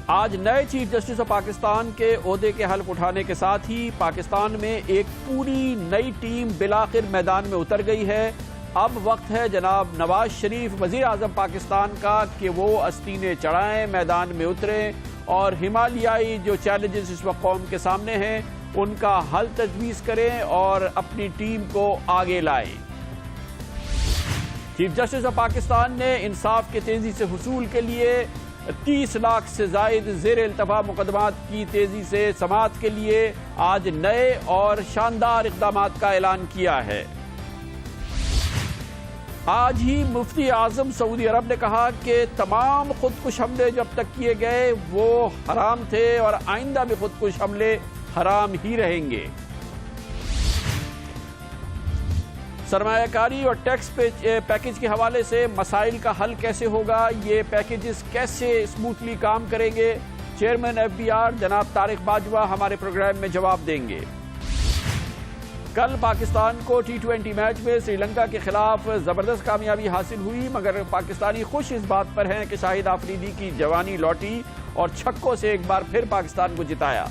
آج نئے chief justice of Pakistan کے عہدے کے حلف اٹھانے کے ساتھ ہی پاکستان میں ایک پوری نئی ٹیم بالآخر میدان میں اتر گئی ہے۔ اب وقت ہے جناب نواز شریف وزیر اعظم پاکستان کا کہ وہ آستینیں چڑھائیں، میدان میں اتریں اور ہمالیائی جو چیلنجز اس وقت قوم کے سامنے ہیں ان کا حل تجویز کریں اور اپنی ٹیم کو آگے لائیں۔ چیف جسٹس آف پاکستان نے انصاف کے تیزی سے حصول کے لیے 30 لاکھ سے زائد زیر التوا مقدمات کی تیزی سے سماعت کے لیے آج نئے اور شاندار اقدامات کا اعلان کیا ہے۔ آج ہی مفتی اعظم سعودی عرب نے کہا کہ تمام خودکش حملے جو اب تک کیے گئے وہ حرام تھے اور آئندہ بھی خودکش حملے حرام ہی رہیں گے۔ سرمایہ کاری اور ٹیکس پیکج کے حوالے سے مسائل کا حل کیسے ہوگا، یہ پیکیجز کیسے اسموتھلی کام کریں گے، چیئرمین ایف بی آر جناب طارق باجوہ ہمارے پروگرام میں جواب دیں گے۔ کل پاکستان کو T20 میچ میں سری لنکا کے خلاف زبردست کامیابی حاصل ہوئی، مگر پاکستانی خوش اس بات پر ہیں کہ شاہد آفریدی کی جوانی لوٹی اور چھکوں سے ایک بار پھر پاکستان کو جتایا۔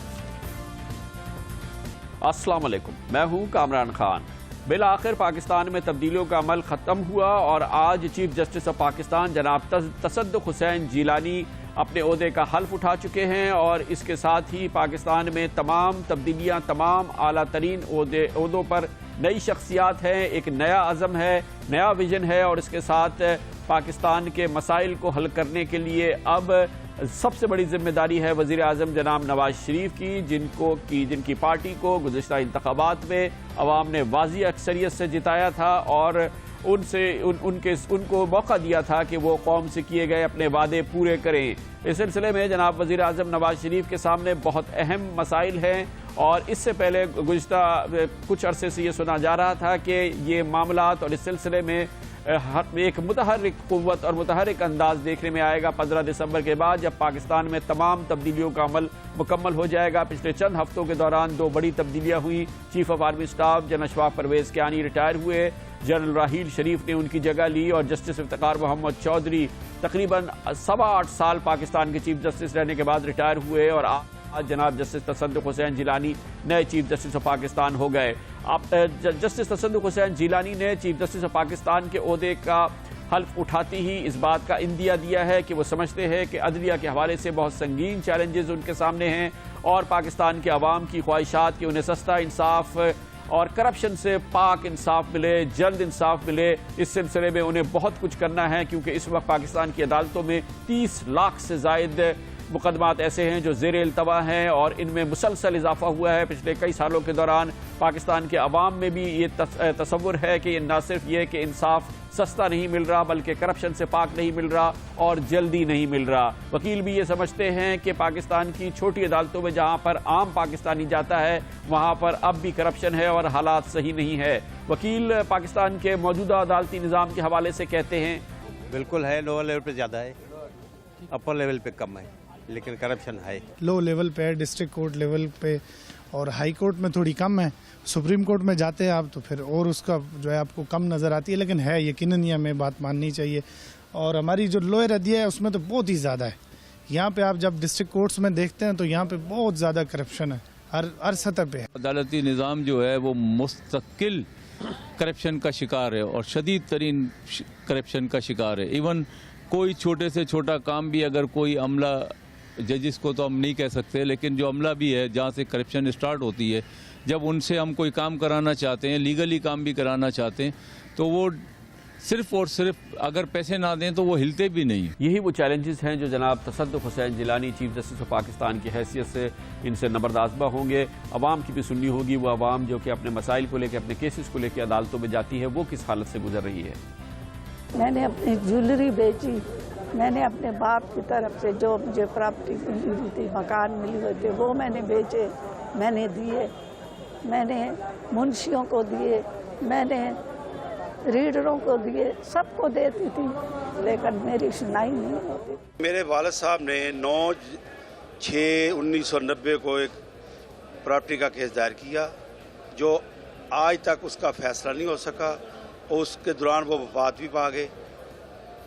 السلام علیکم، میں ہوں کامران خان۔ بالآخر پاکستان میں تبدیلیوں کا عمل ختم ہوا اور آج چیف جسٹس آف پاکستان جناب تصدق حسین جیلانی اپنے عہدے کا حلف اٹھا چکے ہیں اور اس کے ساتھ ہی پاکستان میں تمام تبدیلیاں، تمام اعلیٰ ترین عہدوں پر نئی شخصیات ہیں، ایک نیا عزم ہے، نیا ویژن ہے اور اس کے ساتھ پاکستان کے مسائل کو حل کرنے کے لیے اب سب سے بڑی ذمہ داری ہے وزیر اعظم جناب نواز شریف کی، جن کی پارٹی کو گزشتہ انتخابات میں عوام نے واضح اکثریت سے جتایا تھا اور ان کو موقع دیا تھا کہ وہ قوم سے کیے گئے اپنے وعدے پورے کریں۔ اس سلسلے میں جناب وزیر اعظم نواز شریف کے سامنے بہت اہم مسائل ہیں اور اس سے پہلے گزشتہ کچھ عرصے سے یہ سنا جا رہا تھا کہ یہ معاملات اور اس سلسلے میں ایک متحرک قوت اور متحرک انداز دیکھنے میں آئے گا 15 دسمبر کے بعد، جب پاکستان میں تمام تبدیلیوں کا عمل مکمل ہو جائے گا۔ پچھلے چند ہفتوں کے دوران 2 بڑی تبدیلیاں ہوئیں۔ Chief of army staff general Ashfaq Pervez Kayani retire ہوئے، جنرل راحیل شریف نے ان کی جگہ لی اور جسٹس افتخار محمد چودھری تقریباً 8.25 سال پاکستان کے چیف جسٹس رہنے کے بعد ریٹائر ہوئے اور آج جناب جسٹس تصدق حسین جیلانی نئے چیف جسٹس آف پاکستان ہو گئے۔ جسٹس تصدق حسین جیلانی نے چیف جسٹس آف پاکستان کے عہدے کا حلف اٹھاتے ہی اس بات کا اندیا دیا ہے کہ وہ سمجھتے ہیں کہ عدلیہ کے حوالے سے بہت سنگین چیلنجز ان کے سامنے ہیں اور پاکستان کے عوام کی خواہشات کہ انہیں سستا انصاف اور کرپشن سے پاک انصاف ملے، جلد انصاف ملے، اس سلسلے میں انہیں بہت کچھ کرنا ہے کیونکہ اس وقت پاکستان کی عدالتوں میں 30 لاکھ سے زائد مقدمات ایسے ہیں جو زیر التوا ہیں اور ان میں مسلسل اضافہ ہوا ہے پچھلے کئی سالوں کے دوران۔ پاکستان کے عوام میں بھی یہ تصور ہے کہ نہ صرف یہ کہ انصاف سستا نہیں مل رہا بلکہ کرپشن سے پاک نہیں مل رہا اور جلدی نہیں مل رہا۔ وکیل بھی یہ سمجھتے ہیں کہ پاکستان کی چھوٹی عدالتوں میں جہاں پر عام پاکستانی جاتا ہے وہاں پر اب بھی کرپشن ہے اور حالات صحیح نہیں ہے۔ وکیل پاکستان کے موجودہ عدالتی نظام کے حوالے سے کہتے ہیں بالکل ہے، لوور لیول پہ زیادہ ہے، اپر لیول پہ کم ہے، لیکن کرپشن ہے۔ لو لیول پہ، ڈسٹرکٹ کورٹ لیول پہ اور ہائی کورٹ میں تھوڑی کم ہے، سپریم کورٹ میں جاتے ہیں آپ تو پھر اور اس کا جو ہے آپ کو کم نظر آتی ہے، لیکن ہے یقیناً یہ ہمیں بات ماننی چاہیے۔ اور ہماری جو لوئر عدلیہ ہے اس میں تو بہت ہی زیادہ ہے، یہاں پہ آپ جب ڈسٹرکٹ کورٹس میں دیکھتے ہیں تو یہاں پہ بہت زیادہ کرپشن ہے، ہر سطح پہ ہے۔ عدالتی نظام جو ہے وہ مستقل کرپشن کا شکار ہے اور شدید ترین کرپشن کا شکار ہے۔ ایون کوئی چھوٹے سے چھوٹا کام بھی اگر کوئی عملہ، ججز کو تو ہم نہیں کہہ سکتے لیکن جو عملہ بھی ہے جہاں سے کرپشن اسٹارٹ ہوتی ہے، جب ان سے ہم کوئی کام کرانا چاہتے ہیں، لیگلی کام بھی کرانا چاہتے ہیں تو وہ صرف اور صرف اگر پیسے نہ دیں تو وہ ہلتے بھی نہیں۔ یہی وہ چیلنجز ہیں جو جناب Tassaduq Hussain Jillani chief justice of Pakistan کی حیثیت سے ان سے نبردآزمہ ہوں گے۔ عوام کی بھی سننی ہوگی، وہ عوام جو کہ اپنے مسائل کو لے کے، اپنے کیسز کو لے کے عدالتوں میں جاتی ہے، وہ کس حالت سے گزر رہی ہے۔ میں نے اپنی جیولری بیچی، میں نے اپنے باپ کی طرف سے جو مجھے پراپرٹی ملی ہوئی تھی، مکان ملی ہوئے تھے، وہ میں نے بیچے، میں نے دیے، میں نے منشیوں کو دیے، میں نے ریڈروں کو دیے، سب کو دیتی تھی، لیکن میری سنائی نہیں ہوتی۔ میرے والد صاحب نے 9/6/1990 کو ایک پراپرٹی کا کیس دائر کیا جو آج تک اس کا فیصلہ نہیں ہو سکا اور اس کے دوران وہ وفات بھی پا گئے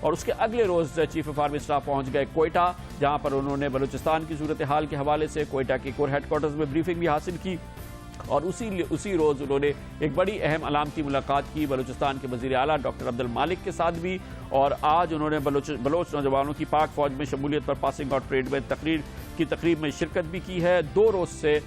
اور اس کے اگلے روز چیف آف آرمی اسٹاف پہنچ گئے کوئٹہ، جہاں پر انہوں نے بلوچستان کی صورتحال کے حوالے سے کوئٹہ کے کور ہیڈ کوارٹرز میں بریفنگ بھی حاصل کی، اور اسی روز انہوں نے ایک بڑی اہم علامتی ملاقات کی بلوچستان کے وزیر اعلیٰ ڈاکٹر عبد المالک کے ساتھ بھی، اور آج انہوں نے بلوچ نوجوانوں کی پاک فوج میں شمولیت پر پاسنگ آؤٹ پریڈ میں تقریب میں شرکت بھی کی ہے۔ 2 روز سے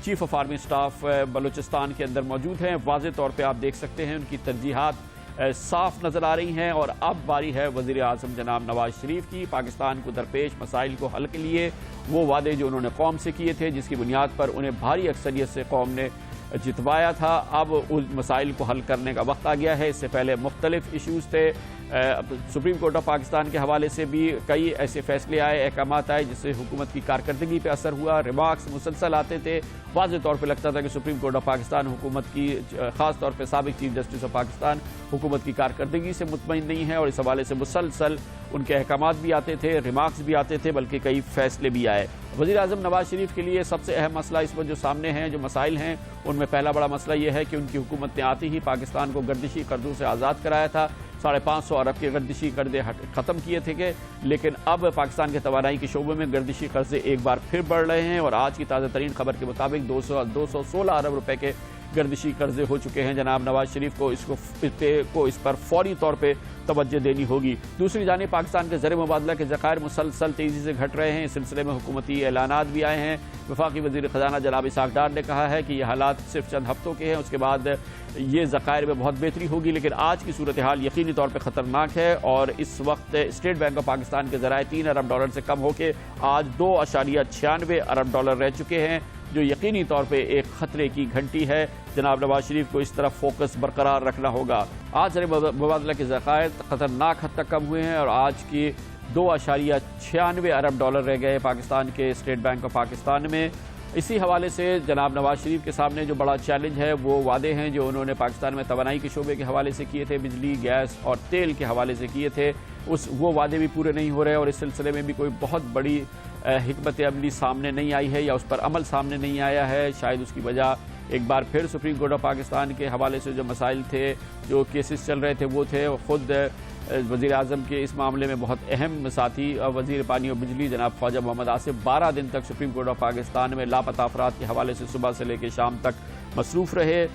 chief of army staff Balochistan کے اندر موجود ہیں، واضح طور پہ آپ دیکھ سکتے ہیں ان کی ترجیحات صاف نظر آ رہی ہیں، اور اب باری ہے وزیر اعظم جناب نواز شریف کی پاکستان کو درپیش مسائل کو حل کے لیے وہ وعدے جو انہوں نے قوم سے کیے تھے، جس کی بنیاد پر انہیں بھاری اکثریت سے قوم نے جتوایا تھا، اب ان مسائل کو حل کرنے کا وقت آ گیا ہے۔ اس سے پہلے مختلف ایشوز تھے، سپریم کورٹ آف پاکستان کے حوالے سے بھی کئی ایسے فیصلے آئے، احکامات آئے جس سے حکومت کی کارکردگی پہ اثر ہوا، ریمارکس مسلسل آتے تھے، واضح طور پہ لگتا تھا کہ سپریم کورٹ آف پاکستان حکومت کی، خاص طور پہ سابق چیف جسٹس آف پاکستان حکومت کی کارکردگی سے مطمئن نہیں ہے، اور اس حوالے سے مسلسل ان کے احکامات بھی آتے تھے، ریمارکس بھی آتے تھے، بلکہ کئی فیصلے بھی آئے۔ وزیر اعظم نواز شریف کے لیے سب سے اہم مسئلہ اس وقت جو سامنے ہیں، جو مسائل ہیں، ان میں پہلا بڑا مسئلہ یہ ہے کہ ان کی حکومت نے آتے ہی پاکستان کو گردشی قرضوں سے آزاد کرایا تھا، 550 ارب کے گردشی قرضے ختم کیے تھے، لیکن اب پاکستان کے توانائی کے شعبے میں گردشی قرضے ایک بار پھر بڑھ رہے ہیں، اور آج کی تازہ ترین خبر کے مطابق 216 ارب روپے کے گردشی قرضے ہو چکے ہیں۔ جناب نواز شریف کو اس پر فوری طور پہ توجہ دینی ہوگی۔ دوسری جانب پاکستان کے زر مبادلہ کے ذخائر مسلسل تیزی سے گھٹ رہے ہیں، اس سلسلے میں حکومتی اعلانات بھی آئے ہیں۔ وفاقی وزیر خزانہ جناب اسحاق ڈار نے کہا ہے کہ یہ حالات صرف چند ہفتوں کے ہیں، اس کے بعد یہ ذخائر میں بہت بہتری ہوگی، لیکن آج کی صورتحال یقینی طور پہ خطرناک ہے، اور اس وقت اسٹیٹ بینک آف پاکستان کے ذرائع 3 ارب ڈالر سے کم ہو کے آج 2.96 ارب ڈالر رہ چکے ہیں، جو یقینی طور پہ ایک خطرے کی گھنٹی ہے۔ جناب نواز شریف کو اس طرف فوکس برقرار رکھنا ہوگا۔ آج زر مبادلہ کے ذخائر خطرناک حد تک کم ہوئے ہیں، اور آج کی 2.96 ارب ڈالر رہ گئے پاکستان کے اسٹیٹ بینک آف پاکستان میں۔ اسی حوالے سے جناب نواز شریف کے سامنے جو بڑا چیلنج ہے وہ وعدے ہیں جو انہوں نے پاکستان میں توانائی کے شعبے کے حوالے سے کیے تھے، بجلی، گیس اور تیل کے حوالے سے کیے تھے، وہ وعدے بھی پورے نہیں ہو رہے، اور اس سلسلے میں بھی کوئی بہت بڑی حکمت عملی سامنے نہیں آئی ہے، یا اس پر عمل سامنے نہیں آیا ہے۔ شاید اس کی وجہ ایک بار پھر سپریم کورٹ آف پاکستان کے حوالے سے جو مسائل تھے، جو کیسز چل رہے تھے، وہ تھے خود وزیر اعظم کے اس معاملے میں بہت اہم ساتھی وزیر پانی اور بجلی جناب خواجہ محمد آصف 12 دن تک سپریم کورٹ آف پاکستان میں لاپتہ افراد کے حوالے سے صبح سے لے کے شام تک مصروف رہے،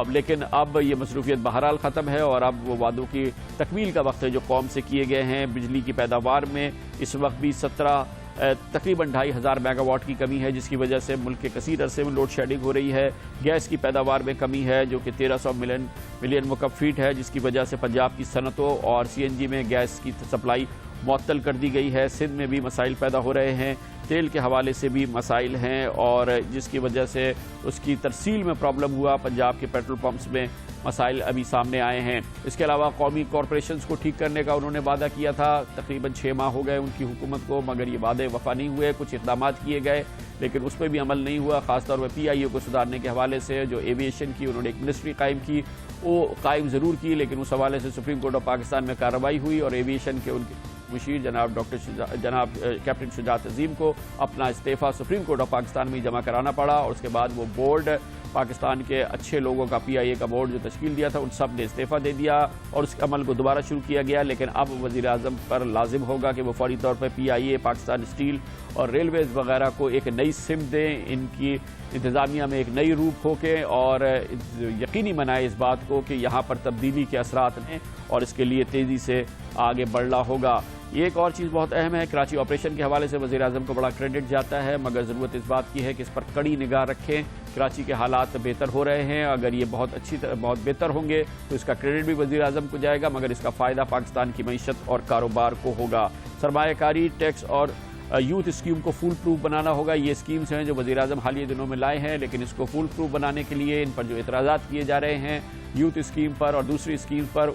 لیکن اب یہ مصروفیت بہرحال ختم ہے، اور اب وہ وعدوں کی تکمیل کا وقت ہے جو قوم سے کیے گئے ہیں۔ بجلی کی پیداوار میں اس وقت بھی تقریباً 2500 میگا واٹ کی کمی ہے، جس کی وجہ سے ملک کے کثیر عرصے میں لوڈ شیڈنگ ہو رہی ہے۔ گیس کی پیداوار میں کمی ہے جو کہ 1300 ملین مکعب فیٹ ہے، جس کی وجہ سے پنجاب کی صنعتوں اور CNG میں گیس کی سپلائی معطل کر دی گئی ہے۔ سندھ میں بھی مسائل پیدا ہو رہے ہیں، تیل کے حوالے سے بھی مسائل ہیں، اور جس کی وجہ سے اس کی ترسیل میں پرابلم ہوا، پنجاب کے پیٹرول پمپس میں مسائل ابھی سامنے آئے ہیں۔ اس کے علاوہ قومی کارپوریشنز کو ٹھیک کرنے کا انہوں نے وعدہ کیا تھا، تقریباً 6 ماہ ہو گئے ان کی حکومت کو، مگر یہ وعدے وفا نہیں ہوئے، کچھ اقدامات کیے گئے لیکن اس پہ بھی عمل نہیں ہوا، خاص طور پر PIO کو سدھارنے کے حوالے سے جو ایویشن کی انہوں نے ایک منسٹری قائم کی، وہ قائم ضرور کی، لیکن اس حوالے سے سپریم کورٹ آف پاکستان میں کارروائی ہوئی، اور ایویشن کے ان کے مشیر جناب کیپٹن شجاعت عظیم کو اپنا استعفیٰ سپریم کورٹ آف پاکستان میں جمع کرانا پڑا، اور اس کے بعد وہ بورڈ پاکستان کے اچھے لوگوں کا PIA کا بورڈ جو تشکیل دیا تھا ان سب نے استعفیٰ دے دیا، اور اس عمل کو دوبارہ شروع کیا گیا، لیکن اب وزیر اعظم پر لازم ہوگا کہ وہ فوری طور پر PIA، پاکستان اسٹیل اور ریلویز وغیرہ کو ایک نئی سمت دیں، ان کی انتظامیہ میں ایک نئی روپ ہو کے، اور یقینی بنائے اس بات کو کہ یہاں پر تبدیلی کے اثرات ہیں، اور اس کے لیے تیزی سے آگے بڑھنا ہوگا۔ یہ ایک اور چیز بہت اہم ہے، کراچی آپریشن کے حوالے سے وزیر اعظم کو بڑا کریڈٹ جاتا ہے، مگر ضرورت اس بات کی ہے کہ اس پر کڑی نگاہ رکھیں۔ کراچی کے حالات بہتر ہو رہے ہیں، اگر یہ بہت بہتر ہوں گے تو اس کا کریڈٹ بھی وزیر اعظم کو جائے گا، مگر اس کا فائدہ پاکستان کی معیشت اور کاروبار کو ہوگا۔ سرمایہ کاری، ٹیکس اور یوتھ اسکیم کو فول پروف بنانا ہوگا۔ یہ اسکیمز ہیں جو وزیر اعظم حالیہ دنوں میں لائے ہیں، لیکن اس کو فول پروف بنانے کے لیے ان پر جو اعتراضات کیے جا رہے ہیں یوتھ اسکیم پر اور دوسری اسکیم پر،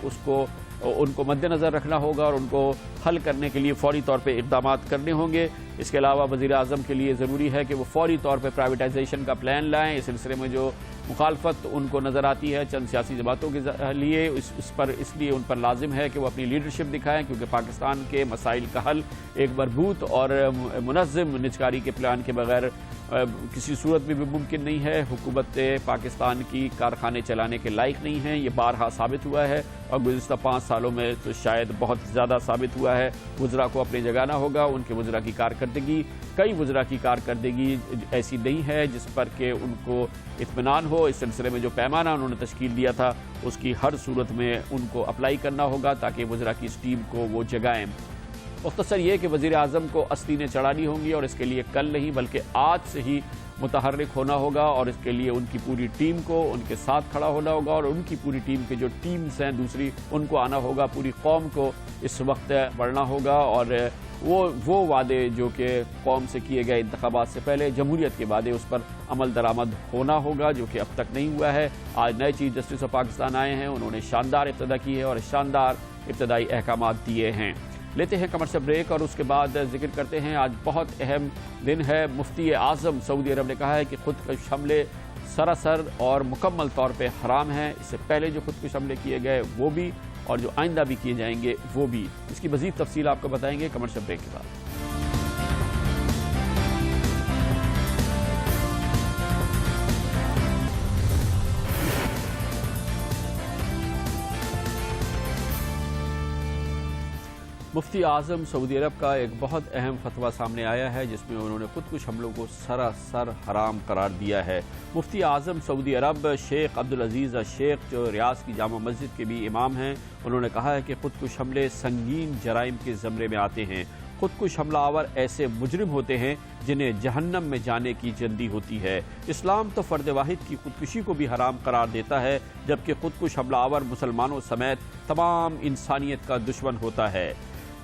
ان کو مد نظر رکھنا ہوگا، اور ان کو حل کرنے کے لیے فوری طور پہ اقدامات کرنے ہوں گے۔ اس کے علاوہ وزیر اعظم کے لیے ضروری ہے کہ وہ فوری طور پہ پرائیویٹائزیشن کا پلان لائیں۔ اس سلسلے میں جو مخالفت ان کو نظر آتی ہے چند سیاسی جماعتوں کے لیے، اس لیے ان پر لازم ہے کہ وہ اپنی لیڈرشپ دکھائیں، کیونکہ پاکستان کے مسائل کا حل ایک مربوط اور منظم نجکاری کے پلان کے بغیر کسی صورت میں بھی ممکن نہیں ہے. حکومت پاکستان کی کارخانے چلانے کے لائق نہیں ہیں. یہ بارہا ثابت ہوا ہے اور گزشتہ 5 سالوں میں تو شاید بہت زیادہ ثابت ہوا ہے. وزراء کو اپنے جگانا ہوگا. ان کے وزراء کی کارکردگی، کئی وزراء کی کارکردگی ایسی نہیں ہے جس پر کہ ان کو اطمینان ہو. اس سلسلے میں جو پیمانہ انہوں نے تشکیل دیا تھا اس کی ہر صورت میں ان کو اپلائی کرنا ہوگا تاکہ وزراء کی اس ٹیم کو وہ جگائیں. مختصر یہ کہ وزیر اعظم کو استینیں چڑھانی ہوں گی اور اس کے لیے کل نہیں بلکہ آج سے ہی متحرک ہونا ہوگا اور اس کے لیے ان کی پوری ٹیم کو ان کے ساتھ کھڑا ہونا ہوگا اور ان کی پوری ٹیم کے جو ٹیمز ہیں دوسری ان کو آنا ہوگا. پوری قوم کو اس وقت بڑھنا ہوگا اور وہ وعدے جو کہ قوم سے کیے گئے انتخابات سے پہلے جمہوریت کے وعدے اس پر عمل درآمد ہونا ہوگا جو کہ اب تک نہیں ہوا ہے. آج نئے چیف جسٹس آف پاکستان آئے ہیں. انہوں نے شاندار ابتدا کی ہے اور شاندار ابتدائی احکامات دیے ہیں. لیتے ہیں کمرشل بریک اور اس کے بعد ذکر کرتے ہیں آج بہت اہم دن ہے. مفتی اعظم سعودی عرب نے کہا ہے کہ خودکش حملے سراسر اور مکمل طور پہ حرام ہیں. اس سے پہلے جو خودکش حملے کیے گئے وہ بھی اور جو آئندہ بھی کیے جائیں گے وہ بھی. اس کی مزید تفصیل آپ کو بتائیں گے کمرشل بریک کے بعد. مفتی اعظم سعودی عرب کا ایک بہت اہم فتویٰ سامنے آیا ہے جس میں انہوں نے خودکش حملوں کو سراسر حرام قرار دیا ہے. مفتی اعظم سعودی عرب شیخ عبدالعزیز الشیخ جو ریاض کی جامع مسجد کے بھی امام ہیں انہوں نے کہا ہے کہ خودکش حملے سنگین جرائم کے زمرے میں آتے ہیں. خودکش حملہ آور ایسے مجرم ہوتے ہیں جنہیں جہنم میں جانے کی جلدی ہوتی ہے. اسلام تو فرد واحد کی خودکشی کو بھی حرام قرار دیتا ہے جبکہ خودکش حملہ آور مسلمانوں سمیت تمام انسانیت کا دشمن ہوتا ہے.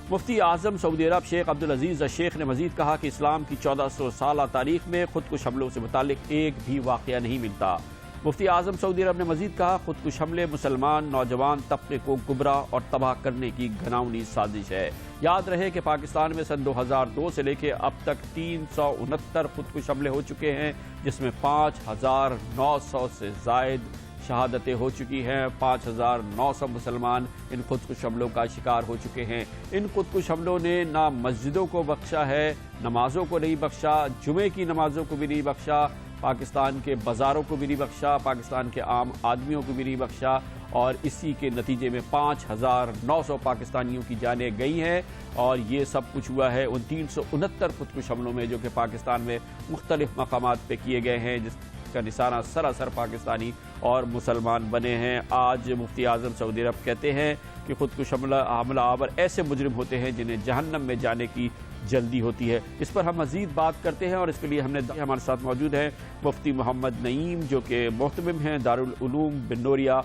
مفتی اعظم سعودی عرب شیخ عبدالعزیز الشیخ نے مزید کہا کہ اسلام کی 1400 سالہ تاریخ میں خودکش حملوں سے متعلق ایک بھی واقعہ نہیں ملتا. مفتی اعظم سعودی عرب نے مزید کہا خودکش حملے مسلمان نوجوان طبقے کو گمراہ اور تباہ کرنے کی گھناؤنی سازش ہے. یاد رہے کہ پاکستان میں سن 2002 سے لے کے اب تک 369 خودکش حملے ہو چکے ہیں جس میں 5900 سے زائد شہادتیں ہو چکی ہیں. 5900 مسلمان ان خودکش حملوں کا شکار ہو چکے ہیں. ان خودکش حملوں نے نہ مسجدوں کو بخشا ہے، نمازوں کو نہیں بخشا، جمعے کی نمازوں کو بھی نہیں بخشا، پاکستان کے بازاروں کو بھی نہیں بخشا، پاکستان کے عام آدمیوں کو بھی نہیں بخشا اور اسی کے نتیجے میں 5900 پاکستانیوں کی جانیں گئی ہیں. اور یہ سب کچھ ہوا ہے ان 369 خودکش حملوں میں جو کہ پاکستان میں مختلف مقامات پہ کیے گئے ہیں جس کا نشانہ سراسر پاکستانی اور مسلمان بنے ہیں. آج مفتی اعظم سعودی عرب کہتے ہیں کہ خودکش حملہ آور ایسے مجرم ہوتے ہیں جنہیں جہنم میں جانے کی جلدی ہوتی ہے. اس پر ہم مزید بات کرتے ہیں اور اس کے لیے ہمارے ساتھ موجود ہیں مفتی محمد نعیم جو کہ محتمم ہیں دارالعلوم بن نوریہ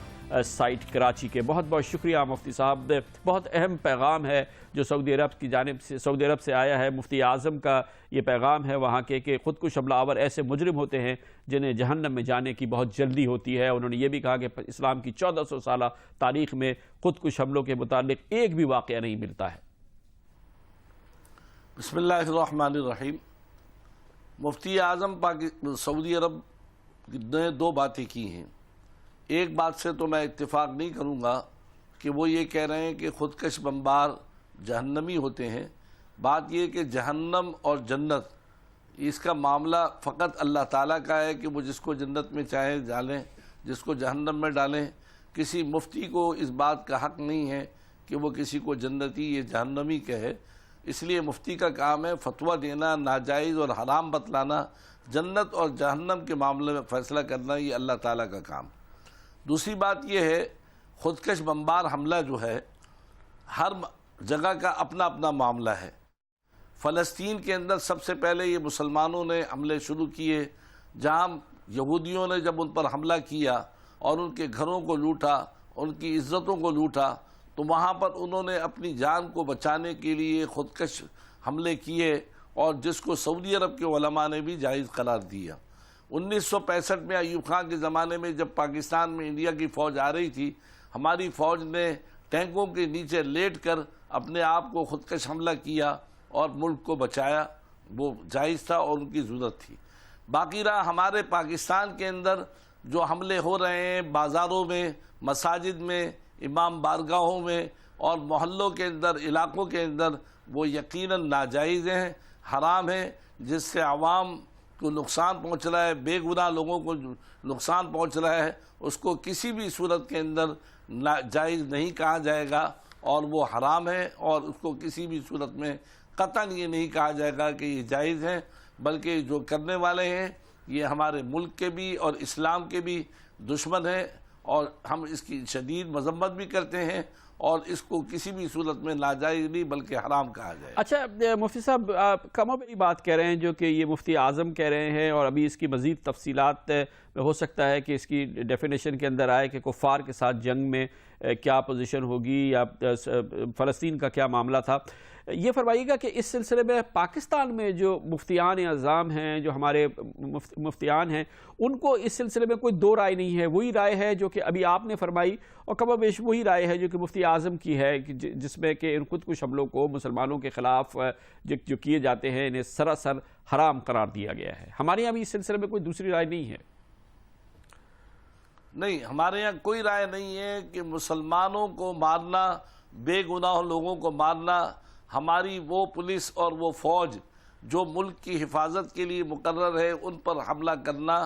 سائٹ کراچی کے. بہت بہت شکریہ مفتی صاحب. بہت اہم پیغام ہے جو سعودی عرب کی جانب سے سعودی عرب سے آیا ہے. مفتی اعظم کا یہ پیغام ہے وہاں کے کہ خودکش حملہ آور ایسے مجرم ہوتے ہیں جنہیں جہنم میں جانے کی بہت جلدی ہوتی ہے. انہوں نے یہ بھی کہا کہ اسلام کی 1400 سالہ تاریخ میں خودکش حملوں کے متعلق ایک بھی واقعہ نہیں ملتا ہے. بسم اللہ الرحمن الرحیم. مفتی اعظم سعودی عرب نے 2 باتیں کی ہیں. ایک بات سے تو میں اتفاق نہیں کروں گا کہ وہ یہ کہہ رہے ہیں کہ خودکش بمبار جہنمی ہوتے ہیں. بات یہ کہ جہنم اور جنت اس کا معاملہ فقط اللہ تعالیٰ کا ہے کہ وہ جس کو جنت میں چاہیں ڈالیں، جس کو جہنم میں ڈالیں. کسی مفتی کو اس بات کا حق نہیں ہے کہ وہ کسی کو جنتی یا جہنمی کہے. اس لیے مفتی کا کام ہے فتویٰ دینا، ناجائز اور حرام بتلانا، جنت اور جہنم کے معاملے میں فیصلہ کرنا، یہ اللہ تعالیٰ کا کام. دوسری بات یہ ہے خودکش بمبار حملہ جو ہے ہر جگہ کا اپنا اپنا معاملہ ہے. فلسطین کے اندر سب سے پہلے یہ مسلمانوں نے حملے شروع کیے جہاں یہودیوں نے جب ان پر حملہ کیا اور ان کے گھروں کو لوٹا، ان کی عزتوں کو لوٹا، تو وہاں پر انہوں نے اپنی جان کو بچانے کے لیے خودکش حملے کیے اور جس کو سعودی عرب کے علماء نے بھی جائز قرار دیا. 1965 میں ایوب خان کے زمانے میں جب پاکستان میں انڈیا کی فوج آ رہی تھی، ہماری فوج نے ٹینکوں کے نیچے لیٹ کر اپنے آپ کو خودکش حملہ کیا اور ملک کو بچایا. وہ جائز تھا اور ان کی ضرورت تھی. باقی رہا ہمارے پاکستان کے اندر جو حملے ہو رہے ہیں بازاروں میں، مساجد میں، امام بارگاہوں میں اور محلوں کے اندر، علاقوں کے اندر، وہ یقیناً ناجائز ہیں، حرام ہیں، جس سے عوام کو نقصان پہنچ رہا ہے، بے گناہ لوگوں کو نقصان پہنچ رہا ہے، اس کو کسی بھی صورت کے اندر جائز نہیں کہا جائے گا اور وہ حرام ہے، اور اس کو کسی بھی صورت میں قطعاً یہ نہیں کہا جائے گا کہ یہ جائز ہے، بلکہ جو کرنے والے ہیں یہ ہمارے ملک کے بھی اور اسلام کے بھی دشمن ہیں، اور ہم اس کی شدید مذمت بھی کرتے ہیں، اور اس کو کسی بھی صورت میں ناجائز نہیں بلکہ حرام کہا جائے۔ اچھا مفتی صاحب، کم و بیش بات کہہ رہے ہیں جو کہ یہ مفتی اعظم کہہ رہے ہیں، اور ابھی اس کی مزید تفصیلات ہو سکتا ہے کہ اس کی ڈیفینیشن کے اندر آئے کہ کفار کے ساتھ جنگ میں کیا پوزیشن ہوگی یا فلسطین کا کیا معاملہ تھا۔ یہ فرمائیے گا کہ اس سلسلے میں پاکستان میں جو مفتیان اعظام ہیں، جو ہمارے مفتیان ہیں، ان کو اس سلسلے میں کوئی دو رائے نہیں ہے، وہی رائے ہے جو کہ ابھی آپ نے فرمائی، اور کم و بیش وہی رائے ہے جو کہ مفتی اعظم کی ہے، جس میں کہ ان خود کش حملوں کو مسلمانوں کے خلاف جو کیے جاتے ہیں انہیں سراسر حرام قرار دیا گیا ہے۔ ہمارے یہاں بھی اس سلسلے میں کوئی دوسری رائے نہیں ہے؟ نہیں، ہمارے یہاں کوئی رائے نہیں ہے کہ مسلمانوں کو مارنا، بے گناہ لوگوں کو مارنا، ہماری وہ پولیس اور وہ فوج جو ملک کی حفاظت کے لیے مقرر ہے ان پر حملہ کرنا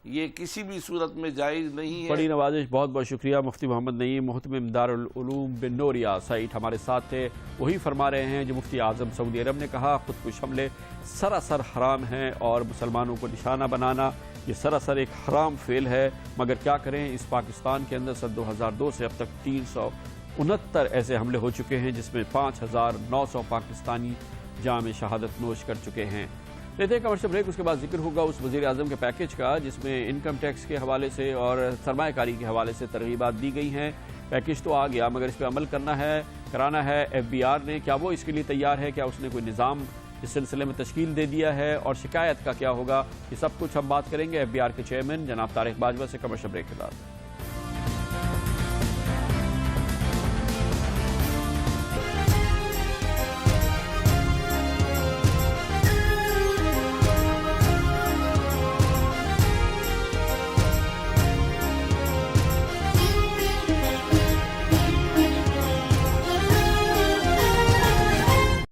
یہ کسی بھی صورت میں جائز نہیں ہے۔ بڑی نوازش، بہت بہت شکریہ مفتی محمد نعیم محتمم دارالعلوم بن نوریا سائٹ ہمارے ساتھ تھے۔ وہی فرما رہے ہیں جو مفتی اعظم سعودی عرب نے کہا، خود کش حملے سراسر حرام ہیں اور مسلمانوں کو نشانہ بنانا یہ سراسر ایک حرام فعل ہے، مگر کیا کریں، اس پاکستان کے اندر سن 2002 سے اب تک 369 ایسے حملے ہو چکے ہیں جس میں 5900 پاکستانی جام شہادت نوش کر چکے ہیں۔ لیتے ہیں کمرشل بریک، اس کے بعد ذکر ہوگا اس وزیر اعظم کے پیکیج کا جس میں انکم ٹیکس کے حوالے سے اور سرمایہ کاری کے حوالے سے ترغیبات دی گئی ہیں۔ پیکیج تو آ گیا مگر اس پہ عمل کرانا ہے ایف بی آر نے، کیا وہ اس کے لیے تیار ہے؟ کیا اس نے کوئی نظام اس سلسلے میں تشکیل دے دیا ہے؟ اور شکایت کا کیا ہوگا؟ یہ سب کچھ ہم بات کریں گے ایف بی آر کے چیئرمین جناب طارق باجوہ سے کمرشل بریک کے بعد۔